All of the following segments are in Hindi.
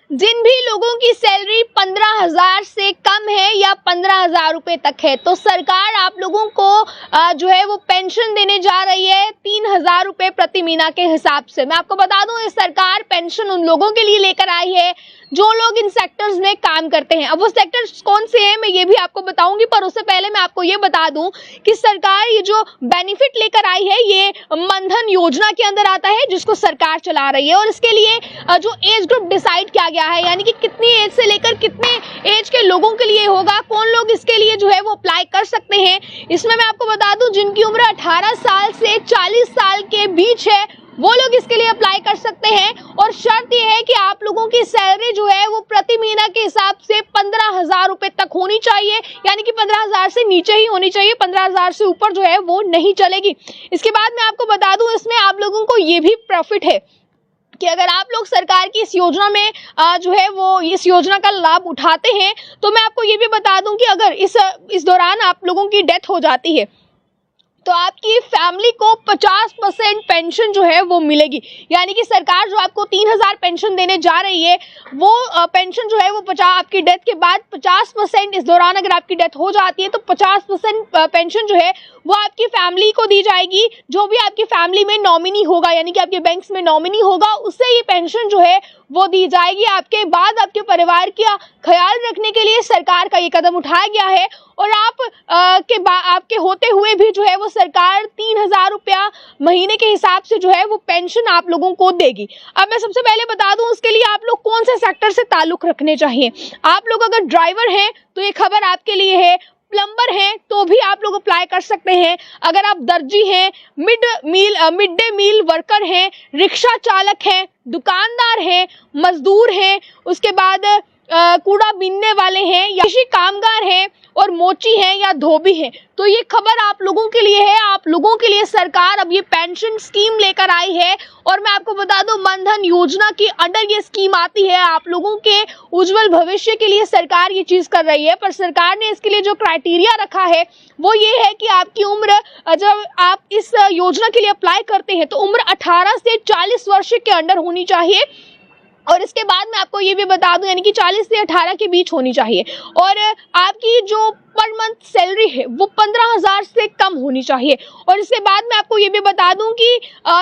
जिन भी लोगों की सैलरी 15,000 से कम है या 15,000 रुपए तक है, तो सरकार आप लोगों को जो है वो पेंशन देने जा रही है 3,000 रुपए प्रति महीना के हिसाब से। मैं आपको बता दूं, ये सरकार पेंशन उन लोगों के लिए लेकर आई है जो लोग इन सेक्टर्स में काम करते हैं। अब वो सेक्टर्स कौन से हैं मैं ये भी आपको बताऊंगी, पर उससे पहले मैं आपको ये बता दूं कि सरकार ये जो बेनिफिट लेकर आई है ये मनधन योजना के अंदर आता है, जिसको सरकार चला रही है। और इसके लिए जो एज ग्रुप डिसाइड किया गया है, यानी कि कितनी एज से लेकर कितने एज के लोगों के लिए होगा, कौन लोग इसके लिए जो है वो अप्लाई कर सकते हैं। इसमें मैं आपको बता दूं, जिनकी उम्र 18 साल से 40 साल के बीच है वो लोग इसके लिए अप्लाई कर सकते हैं। और शर्त यह है कि आप लोगों की सैलरी जो है वो प्रति महीना के हिसाब से 15,000 रुपए तक होनी चाहिए, यानी कि 15,000 से नीचे ही होनी चाहिए, 15,000 से ऊपर जो है वो नहीं चलेगी। इसके बाद मैं आपको बता दूं, इसमें आप लोगों को ये भी प्रॉफिट है कि अगर आप लोग सरकार की इस योजना में जो है वो इस योजना का लाभ उठाते हैं, तो मैं आपको ये भी बता दूं कि अगर इस दौरान आप लोगों की डेथ हो जाती है तो आपकी फैमिली को 50% पेंशन जो है वो मिलेगी। यानी कि सरकार जो आपको 3,000 पेंशन देने जा रही है, वो पेंशन जो है वो 50 आपकी डेथ के बाद 50%, इस दौरान अगर आपकी डेथ हो जाती है तो 50% पेंशन जो है वो आपकी फैमिली को दी जाएगी। जो भी आपकी फैमिली में नॉमिनी होगा, यानी कि आपके बैंक्स में नॉमिनी होगा, उससे ये पेंशन जो है वो दी जाएगी। आपके बाद आपके परिवार का ख्याल रखने के लिए सरकार का ये कदम उठाया गया है। और आपके होते हुए भी जो है वो सरकार 3,000 रुपया महीने के हिसाब से जो है वो पेंशन आप लोगों को देगी। अब मैं सबसे पहले बता दूं, उसके लिए आप लोग कौन से सेक्टर से ताल्लुक रखने चाहिए। आप लोग अगर ड्राइवर हैं तो ये खबर आपके लिए है, प्लम्बर हैं तो भी आप लोग अप्लाई कर सकते हैं। अगर आप दर्जी हैं, मिड डे मील वर्कर हैं, रिक्शा चालक हैं, दुकानदार हैं, मजदूर हैं, उसके बाद कूड़ा बीनने वाले हैं, या कृषि कामगार हैं, और मोची हैं या धोबी हैं, तो ये खबर आप लोगों के लिए है। आप लोगों के लिए सरकार अब ये पेंशन स्कीम लेकर आई है। और मैं आपको बता दूं, मनधन योजना के अंडर ये स्कीम आती है। आप लोगों के उज्जवल भविष्य के लिए सरकार ये चीज कर रही है, पर सरकार ने इसके लिए जो क्राइटेरिया रखा है वो ये है कि आपकी उम्र, जब आप इस योजना के लिए अप्लाई करते हैं तो उम्र 18 से 40 वर्ष के अंडर होनी चाहिए। और इसके बाद मैं आपको ये भी बता दूं, यानी कि 40 से 18 के बीच होनी चाहिए। और आपकी जो पर मंथ सैलरी है वो 15,000 से कम होनी चाहिए। और इसके बाद मैं आपको ये भी बता दूं कि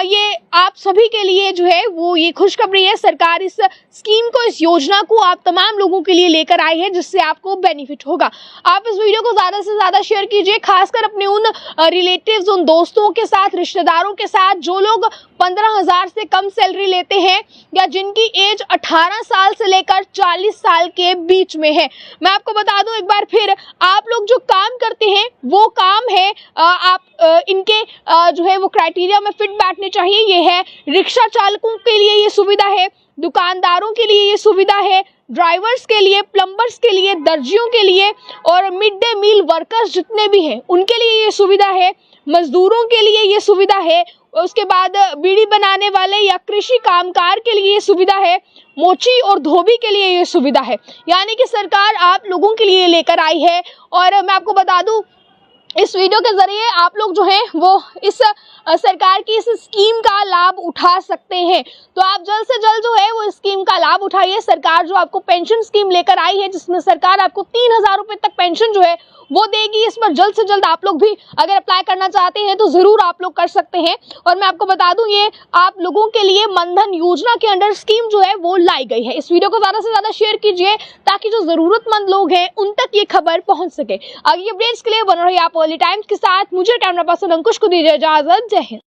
ये आप सभी के लिए जो है वो ये खुशखबरी है, सरकार इस स्कीम को, इस योजना को आप तमाम लोगों के लिए लेकर आई है, जिससे आपको बेनिफिट होगा। आप इस वीडियो को ज़्यादा से ज़्यादा शेयर कीजिए, खासकर अपने उन रिलेटिव्स, उन दोस्तों के साथ, रिश्तेदारों के साथ जो लोग 15,000 से कम सैलरी लेते हैं या जिनकी एज 18 साल से लेकर 40 साल के बीच में है। मैं आपको बता दूं एक बार फिर, आप लोग जो काम करते हैं वो काम है, इनके जो है वो क्राइटेरिया में फिट बैठने चाहिए। ये है रिक्शा चालकों के लिए ये सुविधा है, दुकानदारों के लिए ये सुविधा है, ड्राइवर्स के लिए, प्लम्बर्स के लिए, दर्जियों के लिए, और मिड डे मील वर्कर्स जितने भी हैं उनके लिए ये सुविधा है, मजदूरों के लिए ये सुविधा है, उसके बाद बीड़ी बनाने वाले या कृषि कामगार के लिए ये सुविधा है, मोची और धोबी के लिए ये सुविधा है। यानी कि सरकार आप लोगों के लिए लेकर आई है। और मैं आपको बता दूं, इस वीडियो के जरिए आप लोग जो हैं वो इस सरकार की इस स्कीम का लाभ उठा सकते हैं। तो आप जल्द से जल्द जो है वो इस स्कीम का लाभ उठाइए। सरकार जो आपको पेंशन स्कीम लेकर आई है, जिसमें सरकार आपको 3,000 रुपए तक पेंशन जो है वो देगी, इस पर जल्द से जल्द आप लोग भी अगर अप्लाई करना चाहते हैं तो जरूर आप लोग कर सकते हैं। और मैं आपको बता दूं, ये आप लोगों के लिए मनधन योजना के अंडर स्कीम जो है वो लाई गई है। इस वीडियो को ज्यादा से ज्यादा शेयर कीजिए ताकि जो जरूरतमंद लोग हैं उन तक ये खबर पहुंच सके। आगे अपडेट्स के लिए बने रहिए आप अर्ली टाइम्स के साथ। मुझे कैमरा पर्सन अंकुश को दीजिए इजाजत। जय हिंद।